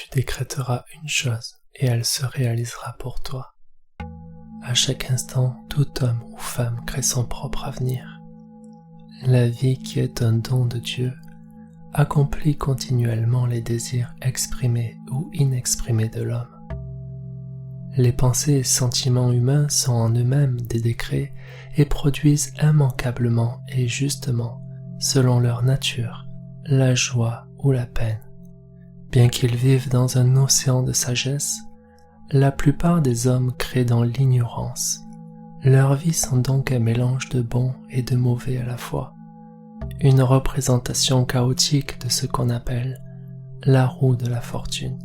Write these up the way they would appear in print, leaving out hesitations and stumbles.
tu décréteras une chose et elle se réalisera pour toi. À chaque instant, tout homme ou femme crée son propre avenir. La vie qui est un don de Dieu accomplit continuellement les désirs exprimés ou inexprimés de l'homme. Les pensées et sentiments humains sont en eux-mêmes des décrets et produisent immanquablement et justement, selon leur nature, la joie ou la peine. Bien qu'ils vivent dans un océan de sagesse, la plupart des hommes créent dans l'ignorance. Leurs vies sont donc un mélange de bon et de mauvais à la fois, une représentation chaotique de ce qu'on appelle la roue de la fortune.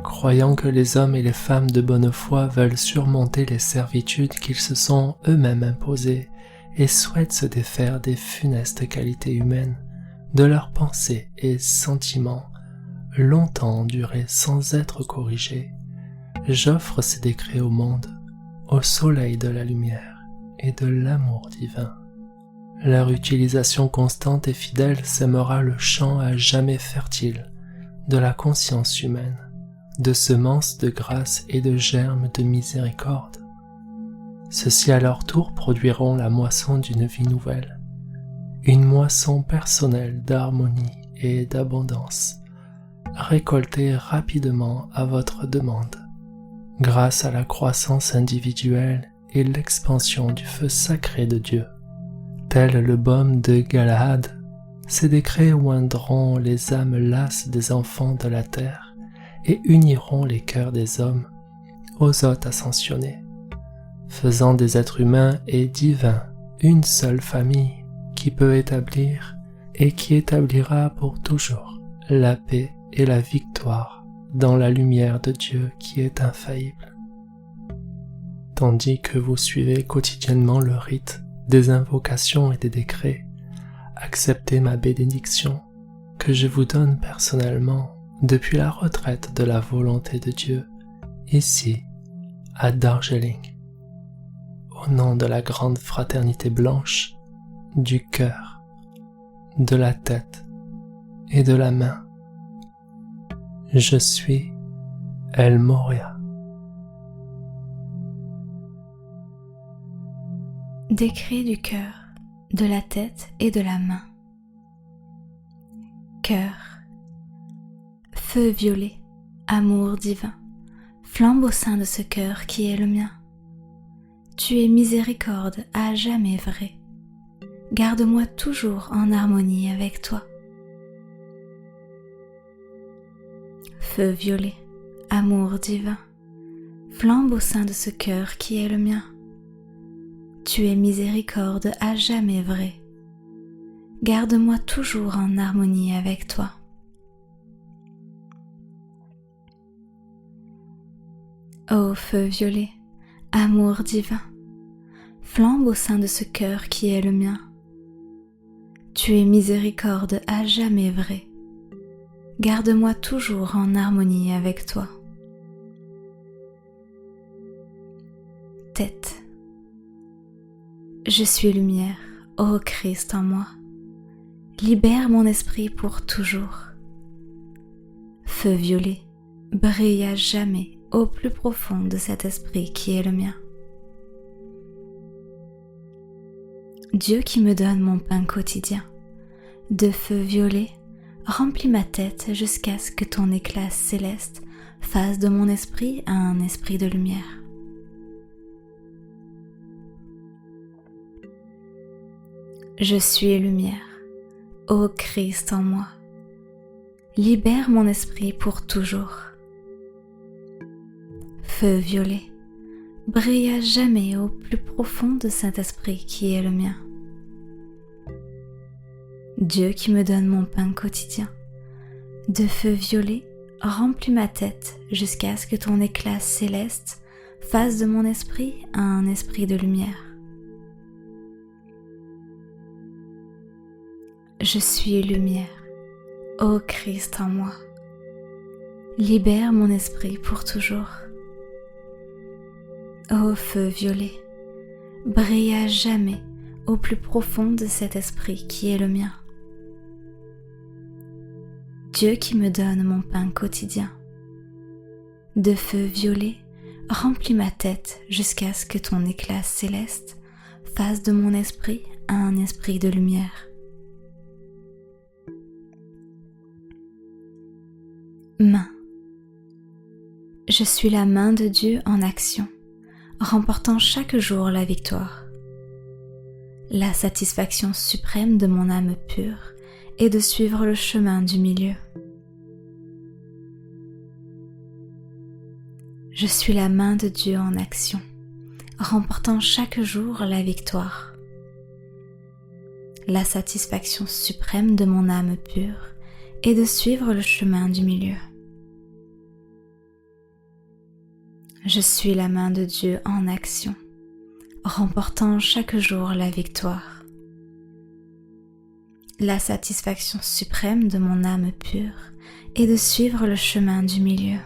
Croyant que les hommes et les femmes de bonne foi veulent surmonter les servitudes qu'ils se sont eux-mêmes imposées et souhaitent se défaire des funestes qualités humaines, de leurs pensées et sentiments, longtemps endurés sans être corrigés, j'offre ces décrets au monde, au soleil de la lumière et de l'amour divin. Leur utilisation constante et fidèle sèmera le champ à jamais fertile de la conscience humaine, de semences de grâce et de germes de miséricorde. Ceux-ci à leur tour produiront la moisson d'une vie nouvelle, une moisson personnelle d'harmonie et d'abondance, récoltée rapidement à votre demande, grâce à la croissance individuelle et l'expansion du feu sacré de Dieu. Tel le baume de Galahad, ces décrets oindront les âmes lasses des enfants de la terre et uniront les cœurs des hommes aux hôtes ascensionnés, faisant des êtres humains et divins une seule famille qui peut établir et qui établira pour toujours la paix et la victoire dans la lumière de Dieu qui est infaillible. Tandis que vous suivez quotidiennement le rite des invocations et des décrets, acceptez ma bénédiction que je vous donne personnellement depuis la retraite de la volonté de Dieu, ici, à Darjeeling, au nom de la grande fraternité blanche, du cœur, de la tête et de la main. Je suis El Morya. Décret du cœur, de la tête et de la main. Cœur. Feu violet, amour divin, flambe au sein de ce cœur qui est le mien. Tu es miséricorde à jamais vraie. Garde-moi toujours en harmonie avec toi. Feu violet, amour divin, flambe au sein de ce cœur qui est le mien. Tu es miséricorde à jamais vraie. Garde-moi toujours en harmonie avec toi. Ô feu violet, amour divin, flambe au sein de ce cœur qui est le mien. Tu es miséricorde à jamais vraie. Garde-moi toujours en harmonie avec toi. Tête. Je suis lumière, ô Christ en moi. Libère mon esprit pour toujours. Feu violet, brille à jamais au plus profond de cet esprit qui est le mien. Dieu qui me donne mon pain quotidien, de feu violet, remplis ma tête jusqu'à ce que ton éclat céleste fasse de mon esprit un esprit de lumière. Je suis lumière, ô Christ en moi. Libère mon esprit pour toujours. Feu violet, brille à jamais au plus profond de cet esprit qui est le mien. Dieu qui me donne mon pain quotidien, de feu violet, remplis ma tête jusqu'à ce que ton éclat céleste fasse de mon esprit un esprit de lumière. Je suis lumière, ô Christ en moi. Libère mon esprit pour toujours. Ô feu violet, brille à jamais au plus profond de cet esprit qui est le mien. Dieu qui me donne mon pain quotidien. De feu violet, remplis ma tête jusqu'à ce que ton éclat céleste fasse de mon esprit un esprit de lumière. Main. Je suis la main de Dieu en action, remportant chaque jour la victoire. La satisfaction suprême de mon âme pure est de suivre le chemin du milieu. Je suis la main de Dieu en action, remportant chaque jour la victoire. La satisfaction suprême de mon âme pure est de suivre le chemin du milieu. Je suis la main de Dieu en action, remportant chaque jour la victoire. La satisfaction suprême de mon âme pure est de suivre le chemin du milieu.